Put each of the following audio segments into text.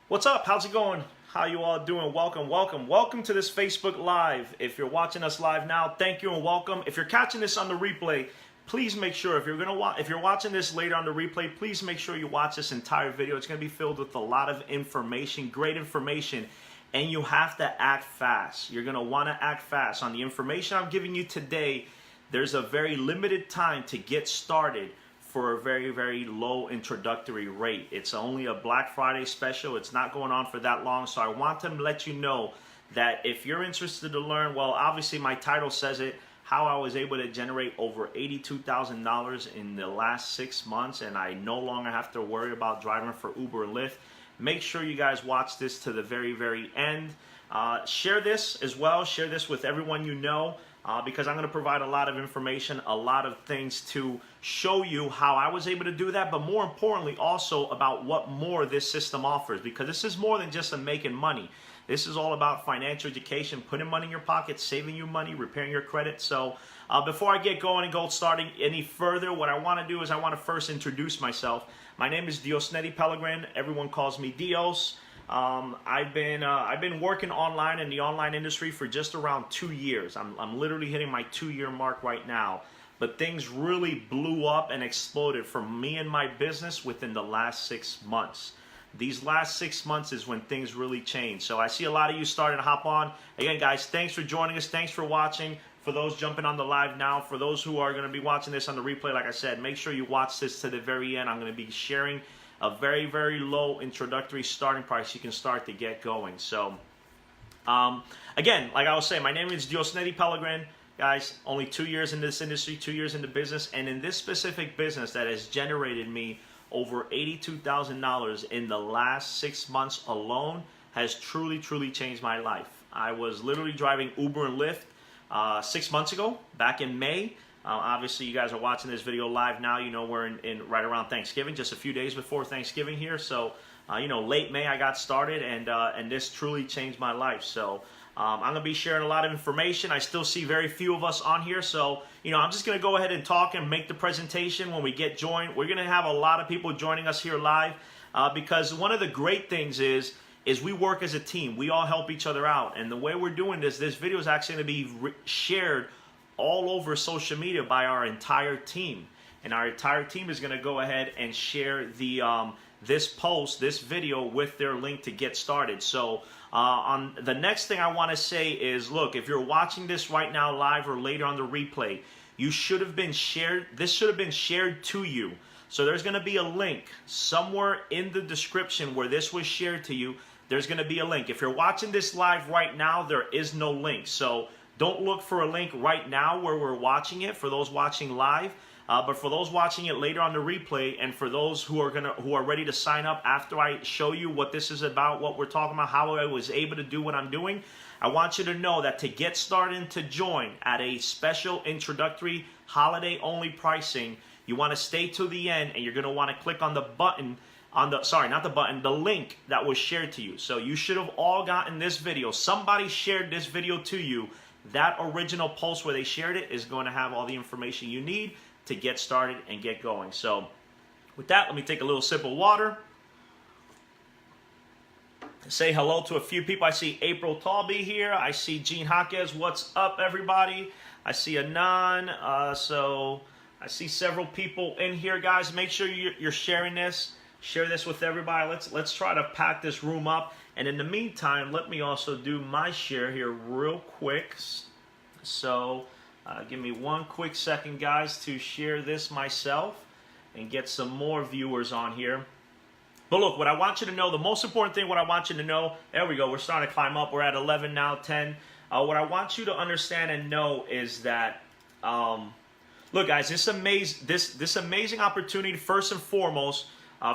What's up? How's it going? How you all doing? Welcome to this Facebook Live. If you're watching us live now, thank you and welcome. If you're catching this on the replay, please make sure if you're watching this later on the replay, please make sure you watch this entire video. It's going to be filled with a lot of information, great information, and you have to act fast. You're going to want to act fast on the information I'm giving you today. There's a very limited time to get started for a very, very low introductory rate. It's only a Black Friday special. It's not going on for that long. So I want to let you know that if you're interested to learn, well, obviously my title says it, how I was able to generate over $82,000 in the last 6 months, and I no longer have to worry about driving for Uber and Lyft. Make sure you guys watch this to the very, very end. Share this as well. Share this with everyone you know. Because I'm going to provide a lot of information, a lot of things to show you how I was able to do that, but more importantly also about what more this system offers, because this is more than just a making money. This is all about financial education, putting money in your pocket, saving you money, repairing your credit. So before I get going and go starting any further, what I want to do is I want to first introduce myself. My name is Diosnedi Pellegrin. Everyone calls me Dios. I've been working online in the online industry for just around 2 years. I'm literally hitting my 2-year mark right now. But things really blew up and exploded for me and my business within the last 6 months. These last 6 months is when things really changed. So I see a lot of you starting to hop on. Again, guys, thanks for joining us. Thanks for watching. For those jumping on the live now, for those who are going to be watching this on the replay, like I said, make sure you watch this to the very end. I'm going to be sharing a very, very low introductory starting price you can start to get going. So, again, like I was saying, my name is Diosnedi Pellegrin. Guys, only 2 years in this industry, 2 years in the business, and in this specific business that has generated me over $82,000 in the last 6 months alone has truly, truly changed my life. I was literally driving Uber and Lyft 6 months ago, back in May. Obviously, you guys are watching this video live now. You know we're in right around Thanksgiving, just a few days before Thanksgiving here. So, you know, late May I got started, and this truly changed my life. So, I'm going to be sharing a lot of information. I still see very few of us on here. So, you know, I'm just going to go ahead and talk and make the presentation when we get joined. We're going to have a lot of people joining us here live because one of the great things is we work as a team. We all help each other out. And the way we're doing this video is actually going to be shared all over social media by our entire team, and our entire team is going to go ahead and share the this post, this video with their link to get started. So on the next thing I want to say is, look, if you're watching this right now live or later on the replay, you should have been shared. This should have been shared to you. So there's going to be a link somewhere in the description where this was shared to you. There's going to be a link. If you're watching this live right now, there is no link. So don't look for a link right now where we're watching it for those watching live, but for those watching it later on the replay, and for those who are ready to sign up after I show you what this is about, what we're talking about, how I was able to do what I'm doing, I want you to know that to get started and to join at a special introductory holiday only pricing, you want to stay to the end, and you're going to want to click on the button the link that was shared to you. So you should have all gotten this video. Somebody shared this video to you. That original post where they shared it is going to have all the information you need to get started and get going. So with that, let me take a little sip of water. Say hello to a few people. I see April Talby here. I see Jean Jaquez. What's up, everybody? I see Anan. So I see several people in here, guys. Make sure you're sharing this. Share this with everybody. Let's try to pack this room up. And in the meantime, let me also do my share here real quick. So give me one quick second, guys, to share this myself and get some more viewers on here. But look, what I want you to know, the most important thing, what I want you to know, there we go, we're starting to climb up. We're at 11 now, 10. What I want you to understand and know is that, look, guys, this amazing opportunity, first and foremost,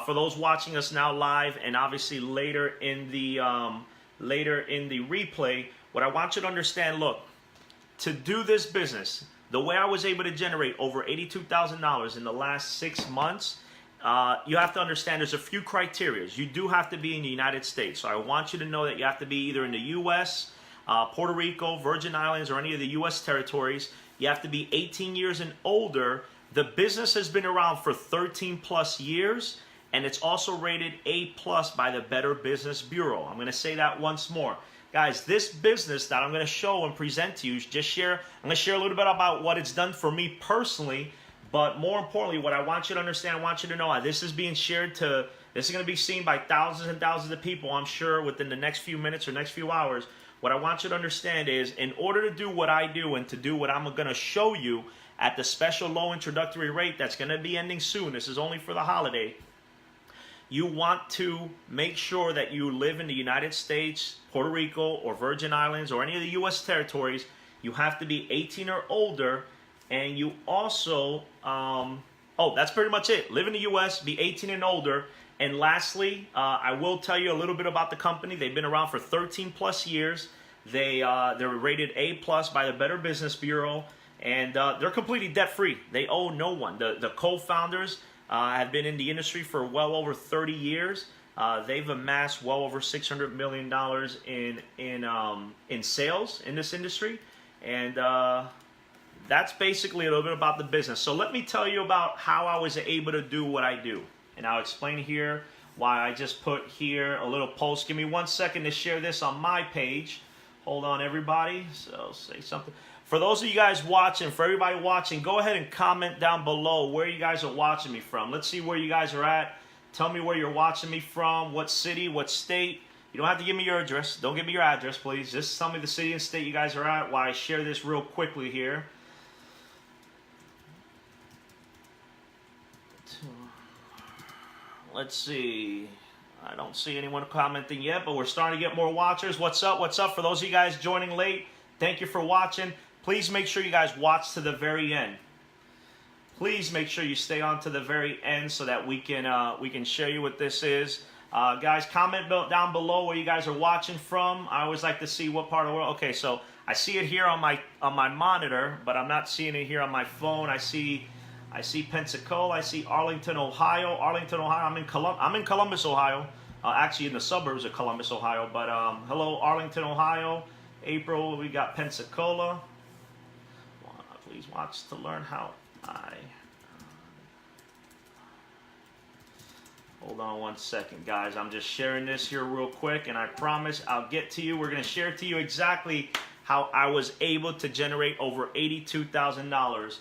for those watching us now live and obviously later in the replay, what I want you to understand, look, to do this business, the way I was able to generate over $82,000 in the last 6 months, you have to understand there's a few criteria. You do have to be in the United States. So I want you to know that you have to be either in the U.S., Puerto Rico, Virgin Islands, or any of the U.S. territories. You have to be 18 years and older. The business has been around for 13 plus years. and it's also rated A+ by the Better Business Bureau. I'm going to say that once more. Guys, this business that I'm going to show and present to you, I'm going to share a little bit about what it's done for me personally, but more importantly, what I want you to understand, I want you to know, this is being shared to, this is going to be seen by thousands and thousands of people, I'm sure, within the next few minutes or next few hours. What I want you to understand is, in order to do what I do and to do what I'm going to show you at the special low introductory rate that's going to be ending soon, this is only for the holiday, you want to make sure that you live in the United States, Puerto Rico, or Virgin Islands, or any of the U.S. territories. You have to be 18 or older, and you also, that's pretty much it. Live in the U.S., be 18 and older. And lastly, I will tell you a little bit about the company. They've been around for 13 plus years. They're rated A+ by the Better Business Bureau, and they're completely debt-free. They owe no one. The co-founders have been in the industry for well over 30 years. They've amassed well over $600 million in sales in this industry, and that's basically a little bit about the business. So let me tell you about how I was able to do what I do, and I'll explain here why I just put here a little post. Give me 1 second to share this on my page. Hold on, everybody. So say something. For those of you guys watching, for everybody watching, go ahead and comment down below where you guys are watching me from. Let's see where you guys are at. Tell me where you're watching me from, what city, what state. You don't have to give me your address. Don't give me your address, please. Just tell me the city and state you guys are at while I share this real quickly here. Let's see. I don't see anyone commenting yet, but we're starting to get more watchers. What's up? What's up? For those of you guys joining late, thank you for watching. Please make sure you guys watch to the very end. Please make sure you stay on to the very end so that we can show you what this is. Guys, comment down below where you guys are watching from. I always like to see what part of the world. Okay, so I see it here on my monitor, but I'm not seeing it here on my phone. I see Pensacola. I see Arlington, Ohio. Arlington, Ohio. I'm in Columbus, Ohio. Actually, in the suburbs of Columbus, Ohio. But hello, Arlington, Ohio. April, we got Pensacola. Please watch to learn how I... Hold on 1 second, guys. I'm just sharing this here real quick, and I promise I'll get to you. We're going to share to you exactly how I was able to generate over $82,000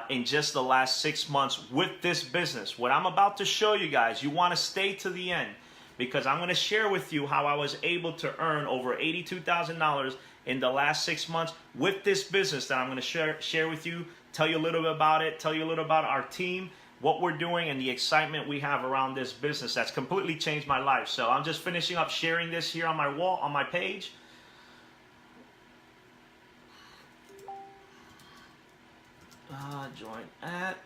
in just the last 6 months with this business. What I'm about to show you guys, you want to stay to the end, because I'm going to share with you how I was able to earn over $82,000 in the last 6 months with this business that I'm going to share with you, tell you a little bit about it, tell you a little about our team, what we're doing, and the excitement we have around this business that's completely changed my life. So I'm just finishing up sharing this here on my wall, on my page. Join at...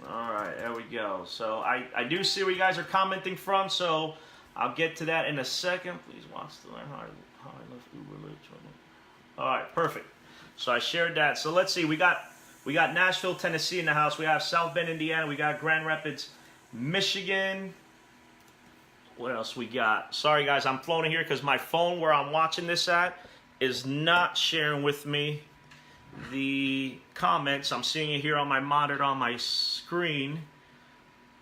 Alright, there we go. So I do see where you guys are commenting from, so I'll get to that in a second. Please watch to learn how I left Uber. Alright, perfect. So I shared that. So let's see, we got Nashville, Tennessee in the house. We have South Bend, Indiana. We got Grand Rapids, Michigan. What else we got? Sorry guys, I'm floating here because my phone where I'm watching this at is not sharing with me the comments. I'm seeing it here on my monitor on my screen.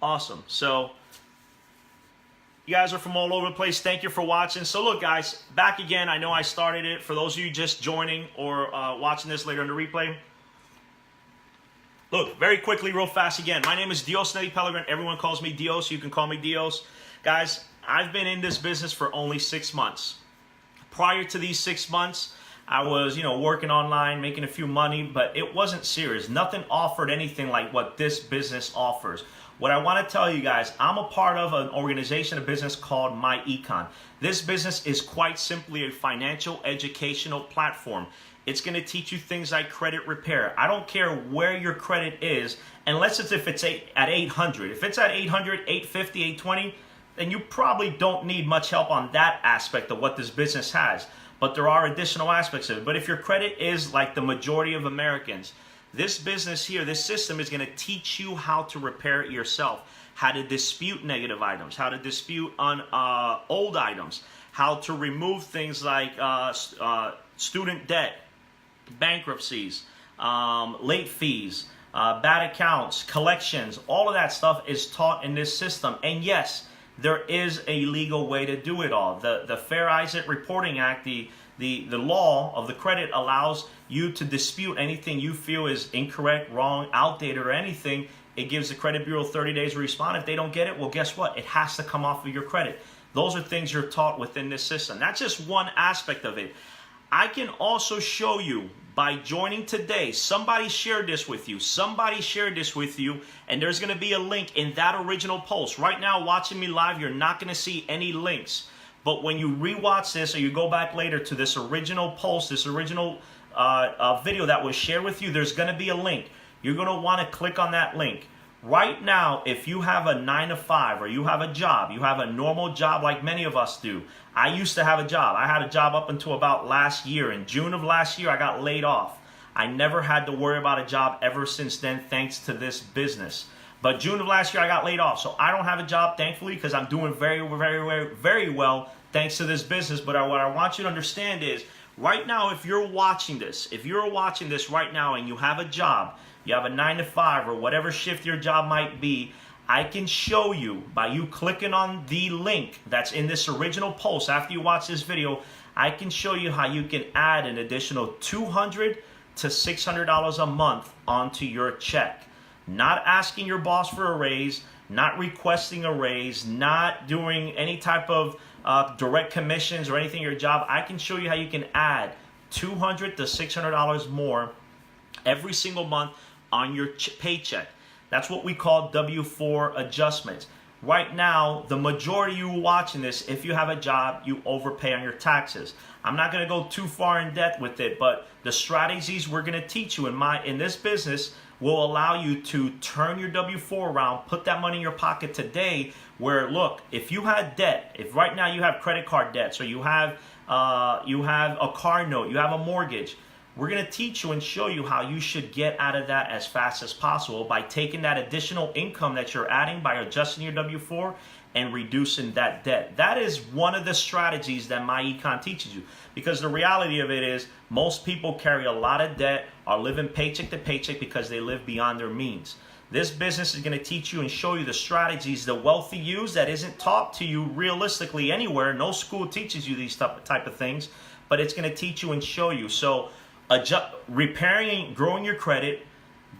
Awesome. So you guys are from all over the place. Thank you for watching. So look guys, back again. I know I started it. For those of you just joining or watching this later in the replay, look, very quickly, real fast again. My name is Dios Nelly Pellegrin. Everyone calls me Dios. You can call me Dios. Guys, I've been in this business for only 6 months. Prior to these 6 months, I was, working online, making a few money, but it wasn't serious. Nothing offered anything like what this business offers. What I want to tell you guys, I'm a part of an organization, a business called Iconz. This business is quite simply a financial educational platform. It's going to teach you things like credit repair. I don't care where your credit is, unless it's at 800. If it's at 800, 850, 820, then you probably don't need much help on that aspect of what this business has. But there are additional aspects of it. But if your credit is like the majority of Americans, this business here, this system is going to teach you how to repair it yourself, how to dispute negative items, how to dispute on old items, how to remove things like student debt, bankruptcies, late fees, bad accounts, collections, all of that stuff is taught in this system. And yes, there is a legal way to do it all. The Fair Isaac Reporting Act, the law of the credit allows you to dispute anything you feel is incorrect, wrong, outdated, or anything. It gives the credit bureau 30 days to respond. If they don't get it, well, guess what? It has to come off of your credit. Those are things you're taught within this system. That's just one aspect of it. I can also show you by joining today. Somebody shared this with you. Somebody shared this with you, and there's going to be a link in that original post. Right now, watching me live, you're not going to see any links. But when you rewatch this or you go back later to this original post, this original video that was shared with you, there's going to be a link. You're going to want to click on that link. Right now, if you have a 9-to-5 or you have a job, you have a normal job like many of us do. I used to have a job. I had a job up until about last year. In June of last year, I got laid off. I never had to worry about a job ever since then, thanks to this business. But June of last year, I got laid off. So I don't have a job, thankfully, because I'm doing very, very, very well thanks to this business. But what I want you to understand is, right now, if you're watching this right now and you have a job, you have a 9-to-5 or whatever shift your job might be, I can show you by you clicking on the link that's in this original post after you watch this video. I can show you how you can add an additional $200 to $600 a month onto your check. Not asking your boss for a raise, not requesting a raise, not doing any type of direct commissions or anything in your job. I can show you how you can add $200 to $600 more every single month on your paycheck. That's what we call W-4 adjustments. Right now, the majority of you watching this, if you have a job, you overpay on your taxes. I'm not going to go too far in depth with it, but the strategies we're going to teach you in this business will allow you to turn your W-4 around, put that money in your pocket today. Where, look, if you had debt, if right now you have credit card debt, so you have a car note, you have a mortgage, we're going to teach you and show you how you should get out of that as fast as possible by taking that additional income that you're adding by adjusting your W-4 and reducing that debt. That is one of the strategies that my econ teaches you, because the reality of it is most people carry a lot of debt, are living paycheck to paycheck because they live beyond their means. This business is going to teach you and show you the strategies the wealthy use that isn't taught to you realistically anywhere. No school teaches you these type of things, but it's going to teach you and show you. So repairing, growing your credit,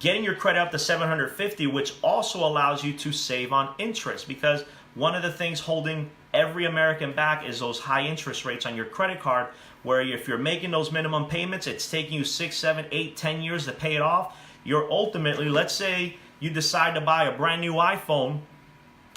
getting your credit up to 750, which also allows you to save on interest, because one of the things holding every American back is those high interest rates on your credit card, where if you're making those minimum payments, it's taking you 6, 7, 8, 10 years to pay it off. You're ultimately, let's say you decide to buy a brand new iPhone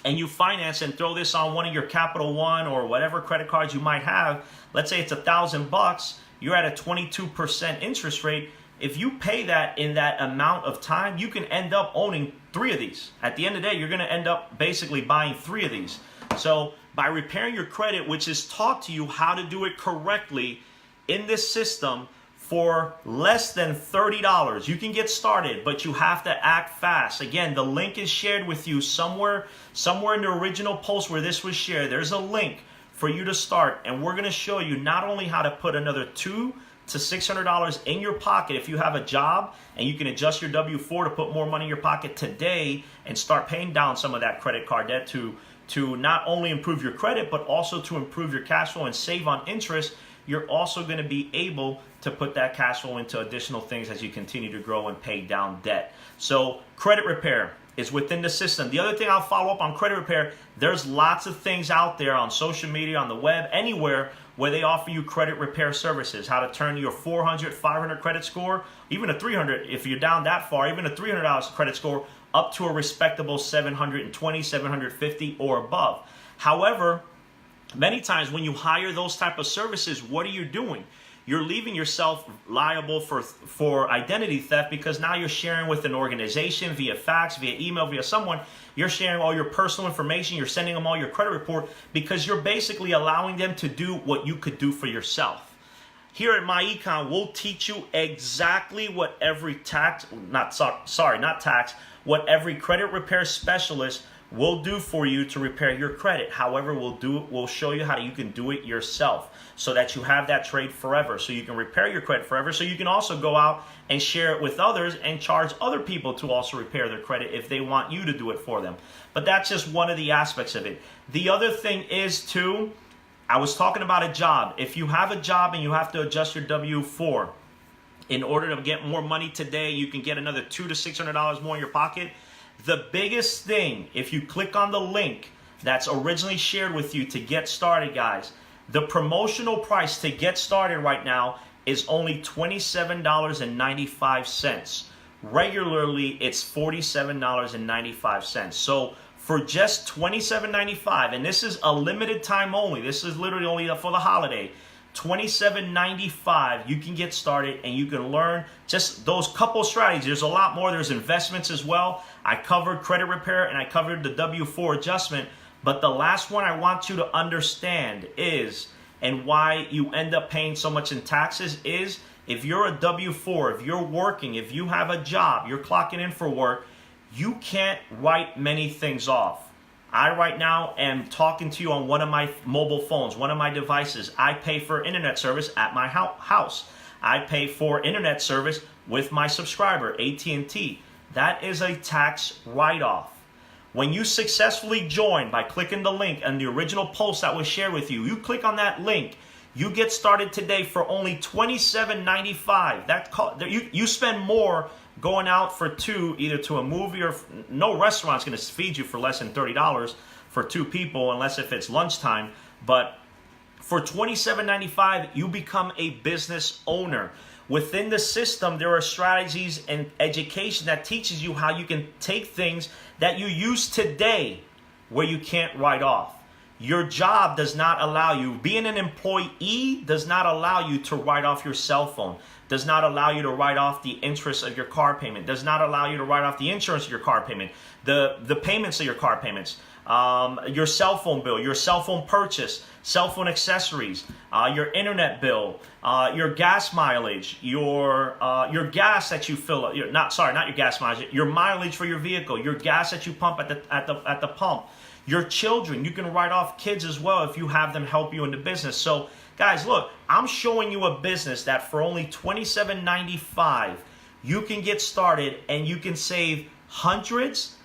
and you finance and throw this on one of your Capital One or whatever credit cards you might have. Let's say it's $1,000. You're at a 22% interest rate. If you pay that in that amount of time, you can end up owning 3 of these. At the end of the day, you're going to end up basically buying 3 of these. So by repairing your credit, which is taught to you how to do it correctly in this system for less than $30, you can get started, but you have to act fast. Again, the link is shared with you somewhere in the original post where this was shared. There's a link for you to start, and we're going to show you not only how to put another $200 to $600 in your pocket if you have a job, and you can adjust your W-4 to put more money in your pocket today and start paying down some of that credit card debt to not only improve your credit, but also to improve your cash flow and save on interest. You're also going to be able to put that cash flow into additional things as you continue to grow and pay down debt. So credit repair is within the system. The other thing I'll follow up on credit repair, there's lots of things out there on social media, on the web, anywhere where they offer you credit repair services, how to turn your 400, 500 credit score, even a 300, if you're down that far, even a $300 credit score, up to a respectable 720, 750 or above. However, many times when you hire those type of services, what are you doing? You're leaving yourself liable for identity theft, because now you're sharing with an organization via fax, via email, via someone. You're sharing all your personal information. You're sending them all your credit report, because you're basically allowing them to do what you could do for yourself. Here at MyEcon, we'll teach you exactly what every what every credit repair specialist we'll do for you to repair your credit. However, we'll show you how you can do it yourself so that you have that trade forever, so you can repair your credit forever, so you can also go out and share it with others and charge other people to also repair their credit if they want you to do it for them. But that's just one of the aspects of it. The other thing is too, I was talking about a job. If you have a job and you have to adjust your W-4 in order to get more money today, you can get another $200 to $600 more in your pocket. The biggest thing, if you click on the link that's originally shared with you to get started, guys, the promotional price to get started right now is only $27.95. Regularly, it's $47.95. So for just $27.95, and this is a limited time only, this is literally only for the holiday, $27.95, you can get started and you can learn just those couple strategies. There's a lot more. There's investments as well. I covered credit repair and I covered the W-4 adjustment. But the last one I want you to understand is, and why you end up paying so much in taxes is, if you're a W-4, if you're working, if you have a job, you're clocking in for work, you can't write many things off. I right now am talking to you on one of my mobile phones, one of my devices. I pay for internet service at my house. I pay for internet service with my subscriber, AT&T. That is a tax write-off. When you successfully join by clicking the link in the original post that was shared with you, you click on that link, you get started today for only $27.95. You spend more going out for two, either to a movie or no restaurant's going to feed you for less than $30 for two people, unless if it's lunchtime. But for $27.95, you become a business owner. Within the system, there are strategies and education that teaches you how you can take things that you use today where you can't write off. Your job does not allow you, being an employee does not allow you to write off your cell phone, does not allow you to write off the interest of your car payment, does not allow you to write off the insurance of your car payment, the payments of your car payments, your cell phone bill, your cell phone purchase, cell phone accessories, your internet bill, your gas mileage, your gas that you fill up, not your gas mileage, your mileage for your vehicle, your gas that you pump at the pump. Your children, you can write off kids as well if you have them help you in the business. So guys, look, I'm showing you a business that for only $27.95, you can get started and you can save hundreds.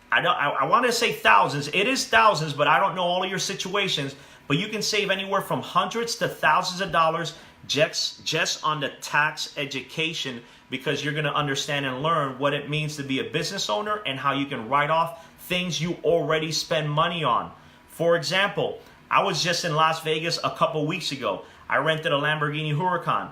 I want to say thousands. It is thousands, but I don't know all of your situations. But you can save anywhere from hundreds to thousands of dollars just on the tax education, because you're going to understand and learn what it means to be a business owner and how you can write off things you already spend money on. For example, I was just in Las Vegas a couple weeks ago. I rented a Lamborghini Huracan.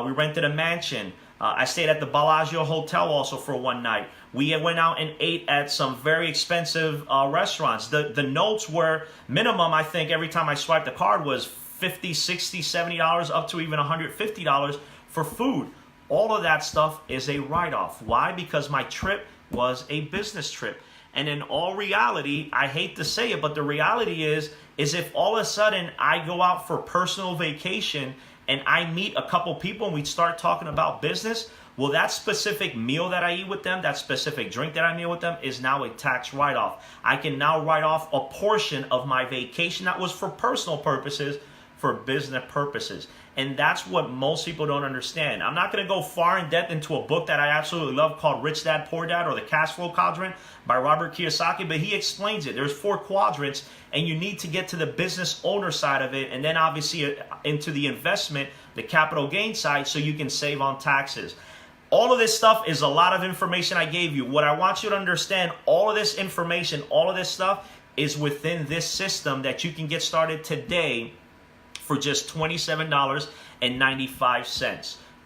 We rented a mansion. I stayed at the Bellagio Hotel also for one night. We went out and ate at some very expensive restaurants. The notes were minimum, I think, every time I swiped the card was $50, $60, $70, up to even $150 for food. All of that stuff is a write-off. Why? Because my trip was a business trip. And in all reality, I hate to say it, but the reality is if all of a sudden I go out for personal vacation and I meet a couple people and we start talking about business, well, that specific meal that I eat with them, that specific drink that I meal with them is now a tax write-off. I can now write off a portion of my vacation that was for personal purposes for business purposes. And that's what most people don't understand. I'm not going to go far in depth into a book that I absolutely love called Rich Dad Poor Dad, or The Cash Flow Quadrant by Robert Kiyosaki, but he explains it. There's 4 quadrants, and you need to get to the business owner side of it, and then obviously into the investment, the capital gain side, so you can save on taxes. All of this stuff is a lot of information I gave you. What I want you to understand, all of this information, all of this stuff is within this system that you can get started today for just $27.95.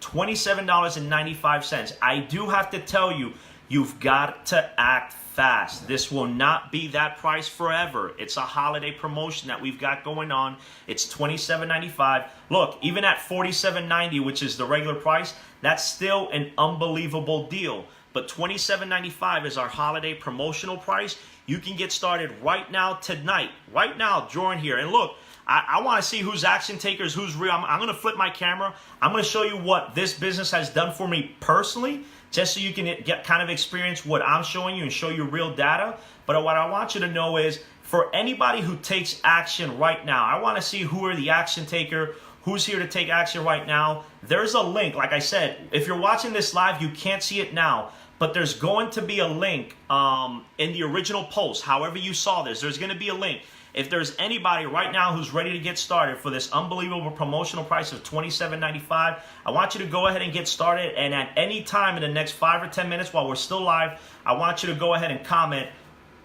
$27.95. I do have to tell you, you've got to act fast. This will not be that price forever. It's a holiday promotion that we've got going on. It's $27.95. Look, even at $47.90, which is the regular price, that's still an unbelievable deal. But $27.95 is our holiday promotional price. You can get started right now, tonight, right now, during here. And look, I want to see who's action takers, who's real. I'm going to flip my camera. I'm going to show you what this business has done for me personally. just so you can get kind of experience what I'm showing you and show you real data. But what I want you to know is, for anybody who takes action right now, I want to see who are the action taker, who's here to take action right now. There's a link. Like I said, if you're watching this live, you can't see it now, but there's going to be a link in the original post. However you saw this, there's going to be a link. If there's anybody right now who's ready to get started for this unbelievable promotional price of $27.95, I want you to go ahead and get started. And at any time in the next 5 or 10 minutes while we're still live, I want you to go ahead and comment,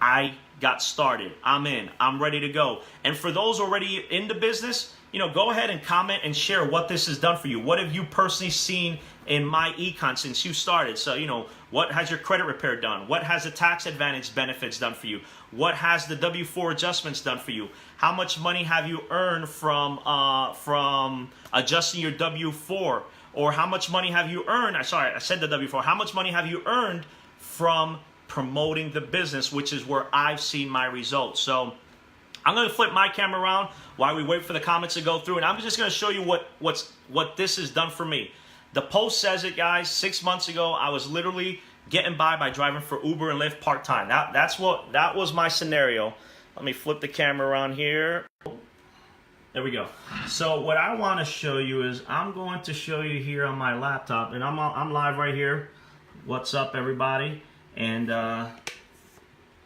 I got started. I'm in. I'm ready to go. And for those already in the business, go ahead and comment and share what this has done for you. What have you personally seen in my Iconz since you started? So, what has your credit repair done? What has the tax advantage benefits done for you? What has the W-4 adjustments done for you? How much money have you earned from adjusting your W-4? Or how much money have you earned? Sorry, I said the W-4. How much money have you earned from promoting the business, which is where I've seen my results? So I'm going to flip my camera around while we wait for the comments to go through, and I'm just going to show you what this has done for me. The post says it, guys. 6 months ago, I was literally getting by driving for Uber and Lyft part-time. That was my scenario. Let me flip the camera around here. There we go. So what I want to show you is, I'm going to show you here on my laptop, and I'm live right here. What's up, everybody? And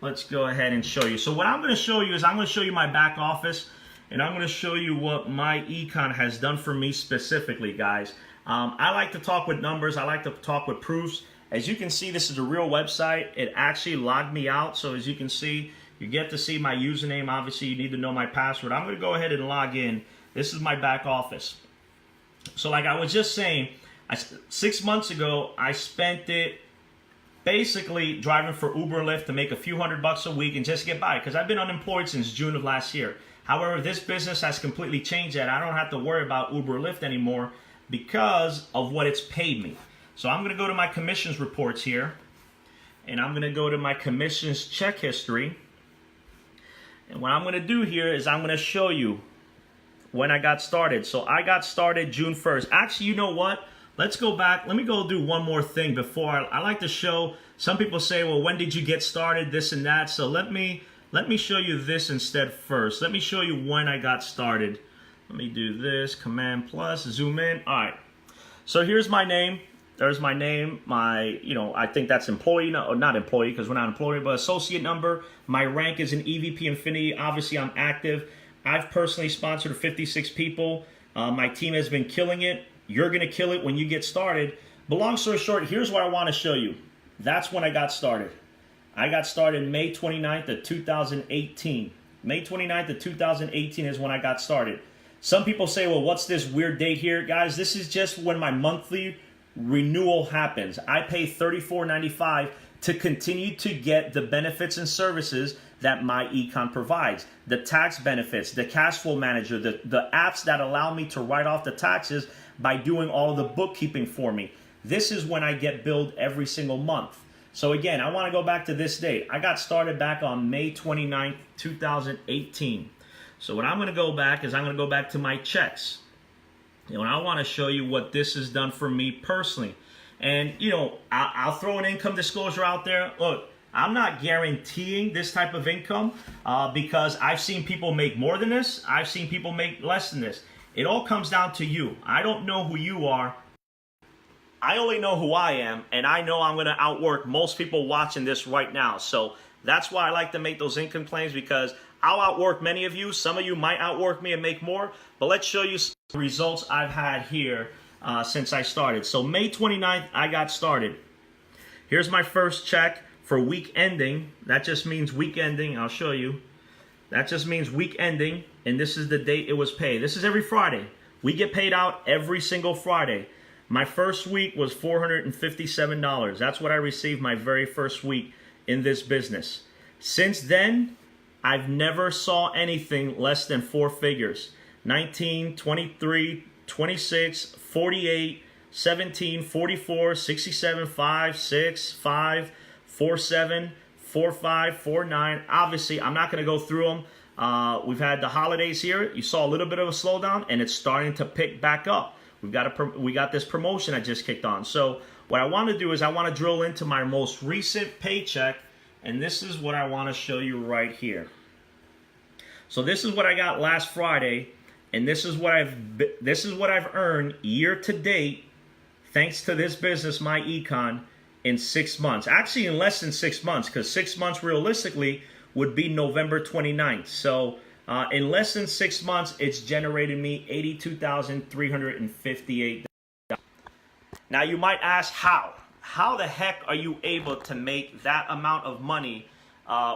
let's go ahead and show you. So what I'm going to show you is, I'm going to show you my back office, and I'm going to show you what my econ has done for me specifically, guys. I like to talk with numbers. I like to talk with proofs. As you can see, this is a real website. It actually logged me out. So as you can see, you get to see my username. Obviously, you need to know my password. I'm going to go ahead and log in. This is my back office. So like I was just saying, 6 months ago, I spent it basically driving for Uber and Lyft to make a few $100 a week and just get by, because I've been unemployed since June of last year. However, this business has completely changed that. I don't have to worry about Uber or Lyft anymore because of what it's paid me. So I'm going to go to my commissions reports here, and I'm going to go to my commissions check history. And what I'm going to do here is I'm going to show you when I got started. So I got started June 1st. Actually, you know what? Let's go back. Let me go do one more thing before I like to show. Some people say, well, when did you get started, this and that. So let me show you this instead first. Let me show you when I got started. Let me do this, Command plus, zoom in. All right. So here's my name. There's my name, I think that's employee, no, not employee because we're not employee, but associate number. My rank is an EVP Infinity. Obviously, I'm active. I've personally sponsored 56 people. My team has been killing it. You're going to kill it when you get started. But long story short, here's what I want to show you. That's when I got started. I got started May 29th of 2018. May 29th of 2018 is when I got started. Some people say, well, what's this weird date here? Guys, this is just when my monthly renewal happens. I pay $34.95 to continue to get the benefits and services that my econ provides. The tax benefits, the cash flow manager, the apps that allow me to write off the taxes by doing all of the bookkeeping for me. This is when I get billed every single month. So again, I want to go back to this date. I got started back on May 29th, 2018. So what I'm going to go back is I'm going to go back to my checks. And I want to show you what this has done for me personally. And, I'll throw an income disclosure out there. Look, I'm not guaranteeing this type of income because I've seen people make more than this. I've seen people make less than this. It all comes down to you. I don't know who you are. I only know who I am, and I know I'm going to outwork most people watching this right now. So that's why I like to make those income claims, because I'll outwork many of you. Some of you might outwork me and make more, but let's show you some results I've had here since I started. So May 29th, I got started. Here's my first check for week ending. That just means week ending. I'll show you. That just means week ending, and this is the date it was paid. This is every Friday. We get paid out every single Friday. My first week was $457. That's what I received my very first week in this business. Since then, I've never saw anything less than four figures. 19, 23, 26, 48, 17, 44, 67, 5, 6, 5, 4, 7, 4, 5, 4, 9. Obviously, I'm not going to go through them. We've had the holidays here. You saw a little bit of a slowdown, and it's starting to pick back up. We got this promotion I just kicked on. So what I want to do is I want to drill into my most recent paycheck, and this is what I want to show you right here. So this is what I got last Friday, and this is what I've earned year to date, thanks to this business, my Econ, in 6 months. Actually, in less than 6 months, because 6 months realistically would be November 29th. So in less than 6 months, it's generated me $82,358. Now you might ask how? How the heck are you able to make that amount of money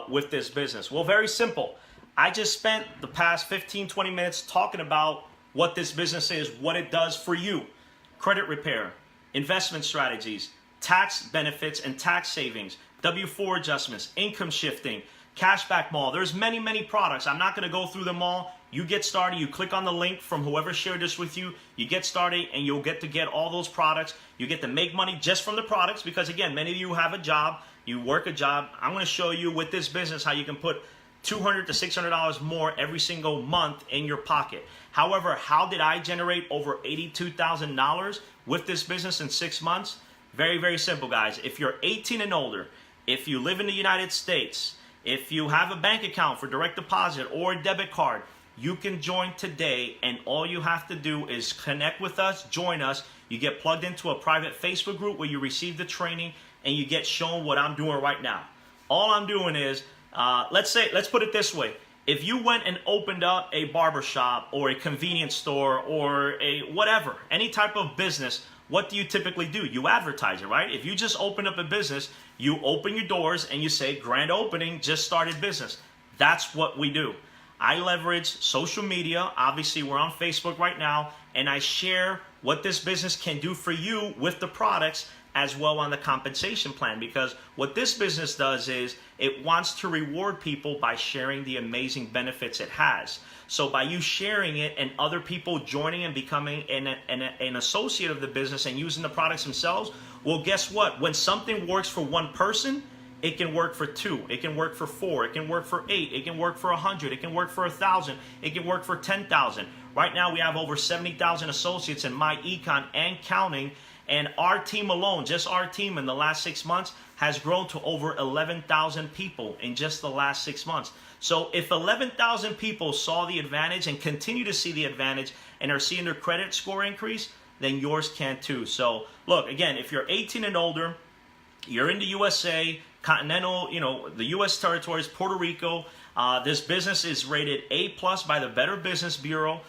with this business? Well, very simple. I just spent the past 15-20 minutes talking about what this business is, what it does for you. Credit repair, investment strategies, tax benefits and tax savings, W-4 adjustments, income shifting, cashback mall. There's many, many products. I'm not going to go through them all. You get started, you click on the link from whoever shared this with you, you get started, and you'll get to get all those products. You get to make money just from the products because, again, many of you have a job, you work a job. I'm going to show you with this business how you can put $200 to $600 more every single month in your pocket. However, how did I generate over $82,000 with this business in 6 months? Very, very simple, guys. If you're 18 and older, if you live in the United States, if you have a bank account for direct deposit or a debit card, you can join today, and all you have to do is connect with us, join us. You get plugged into a private Facebook group where you receive the training and you get shown what I'm doing right now. All I'm doing is, let's put it this way. If you went and opened up a barbershop or a convenience store or a whatever, any type of business, what do you typically do? You advertise it, right? If you just open up a business, you open your doors and you say, grand opening, just started business. That's what we do. I leverage social media. Obviously, we're on Facebook right now, and I share what this business can do for you with the products as well on the compensation plan, because what this business does is it wants to reward people by sharing the amazing benefits it has. So by you sharing it and other people joining and becoming an associate of the business and using the products themselves, well, guess what? When something works for one person, it can work for 2, it can work for 4, it can work for 8, it can work for 100, it can work for 1,000, it can work for 10,000. Right now we have over 70,000 associates in my Econ and counting, and our team alone, just our team in the last 6 months, has grown to over 11,000 people in just the last 6 months. So if 11,000 people saw the advantage and continue to see the advantage and are seeing their credit score increase, then yours can too. So look, again, if you're 18 and older, you're in the USA, continental, the U.S. territories, Puerto Rico. This business is rated A+ by the Better Business Bureau.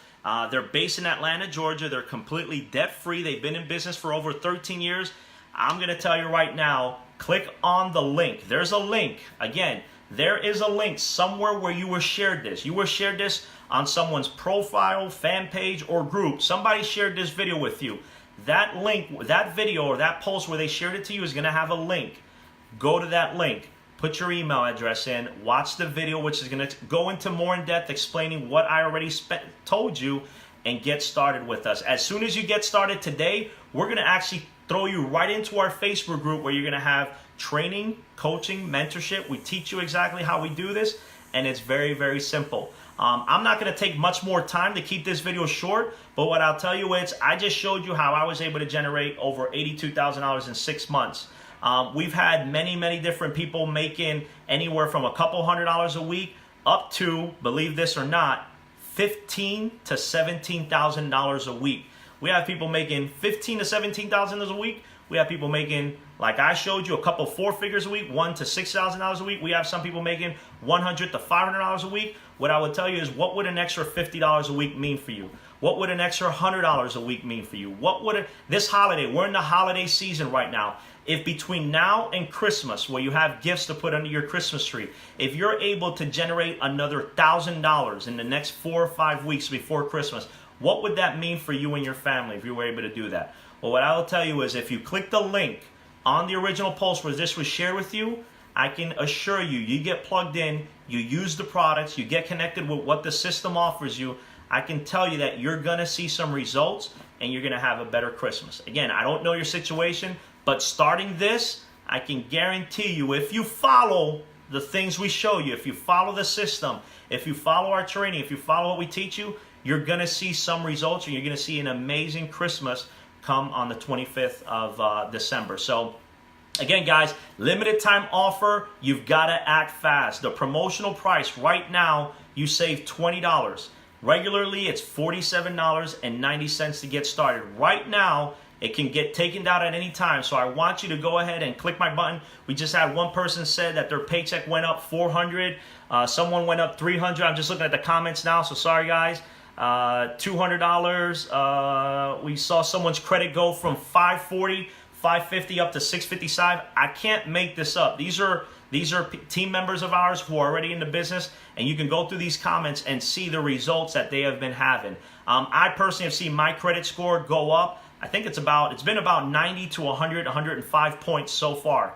They're based in Atlanta, Georgia. They're completely debt-free. They've been in business for over 13 years. I'm going to tell you right now, click on the link. There's a link. Again, there is a link somewhere where you were shared this. You were shared this on someone's profile, fan page, or group. Somebody shared this video with you. That link, that video, or that post where they shared it to you is going to have a link. Go to that link, put your email address in, watch the video, which is going to go into more in depth explaining what I already told you, and get started with us. As soon as you get started today, we're going to actually throw you right into our Facebook group where you're going to have training, coaching, mentorship. We teach you exactly how we do this, and it's very, very simple. I'm not going to take much more time to keep this video short, but what I'll tell you is I just showed you how I was able to generate over $82,000 in 6 months. We've had many, many different people making anywhere from a couple $100s a week up to, believe this or not, $15,000 to $17,000 a week. We have people making $15,000 to $17,000 a week. We have people making, like I showed you, a couple 4 figures a week, $1,000 to $6,000 a week. We have some people making $100 to $500 a week. What I would tell you is, what would an extra $50 a week mean for you? What would an extra $100 a week mean for you? What would this holiday, we're in the holiday season right now. If between now and Christmas, where you have gifts to put under your Christmas tree, if you're able to generate another $1,000 in the next 4 or 5 weeks before Christmas, what would that mean for you and your family if you were able to do that? Well, what I will tell you is, if you click the link on the original post where this was shared with you, I can assure you, you get plugged in, you use the products, you get connected with what the system offers you. I can tell you that you're going to see some results and you're going to have a better Christmas. Again, I don't know your situation, but starting this, I can guarantee you, if you follow the things we show you, if you follow the system, if you follow our training, if you follow what we teach you, you're going to see some results, and you're going to see an amazing Christmas come on the 25th of December. So again, guys, limited time offer. You've got to act fast. The promotional price right now, you save $20. Regularly, it's $47.90 to get started. Right now, it can get taken down at any time. So I want you to go ahead and click my button. We just had one person said that their paycheck went up $400. Someone went up $300. I'm just looking at the comments now, so sorry, guys. $200. We saw someone's credit go from $540, $550 up to $655. I can't make this up. These are team members of ours who are already in the business, and you can go through these comments and see the results that they have been having. I personally have seen my credit score go up. I think it's been about 90 to 100, 105 points so far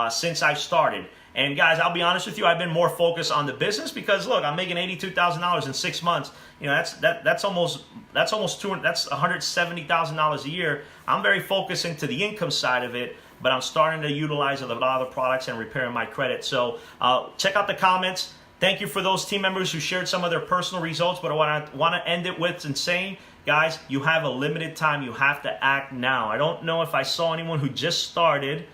since I've started. And guys, I'll be honest with you, I've been more focused on the business because look, I'm making $82,000 in 6 months. You know, that's almost $170,000 a year. I'm very focused into the income side of it, but I'm starting to utilize a lot of the products and repairing my credit. So check out the comments. Thank you for those team members who shared some of their personal results, but I want to end it with and saying, guys, you have a limited time. You have to act now. I don't know if I saw anyone who just started.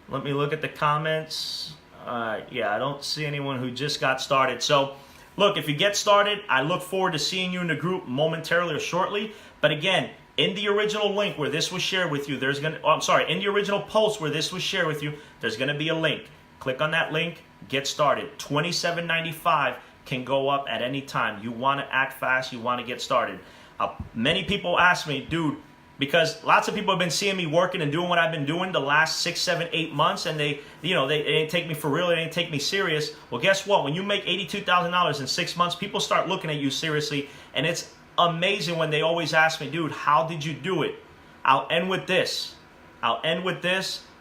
Let me look at the comments. Yeah, I don't see anyone who just got started. So, look, if you get started, I look forward to seeing you in the group momentarily or shortly. But again, in the original link where this was shared with you, in the original post where this was shared with you, there's going to be a link. Click on that link, get started. $27.95 can go up at any time. You want to act fast, you want to get started. Many people ask me, dude, because lots of people have been seeing me working and doing what I've been doing the last 6, 7, 8 months, and they didn't take me for real, they didn't take me serious. Well, guess what? When you make $82,000 in 6 months, people start looking at you seriously, and it's amazing when they always ask me, dude, how did you do it? I'll end with this.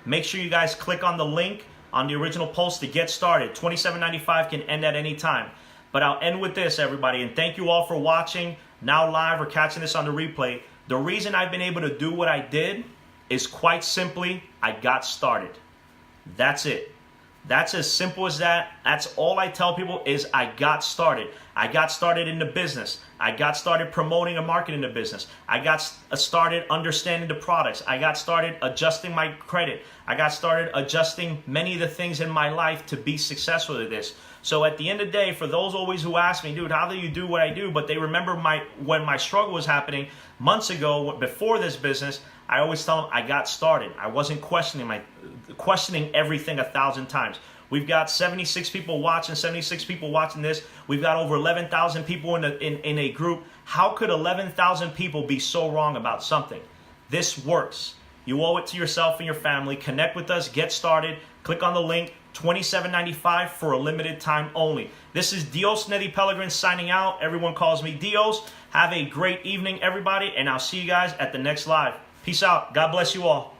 Make sure you guys click on the link on the original post to get started. $27.95 can end at any time. But I'll end with this, everybody, and thank you all for watching now live or catching this on the replay. The reason I've been able to do what I did is quite simply, I got started. That's it. That's as simple as that. That's all I tell people is I got started. I got started in the business. I got started promoting and marketing the business. I got started understanding the products. I got started adjusting my credit. I got started adjusting many of the things in my life to be successful at this. So at the end of the day, for those always who ask me, dude, how do you do what I do? But they remember when my struggle was happening months ago before this business, I always tell them I got started. I wasn't questioning everything 1,000 times. We've got 76 people watching this. We've got over 11,000 people in a group. How could 11,000 people be so wrong about something? This works. You owe it to yourself and your family. Connect with us. Get started. Click on the link. $27.95 for a limited time only. This is Dios Nedi Pellegrin signing out. Everyone calls me Dios. Have a great evening, everybody, and I'll see you guys at the next live. Peace out. God bless you all.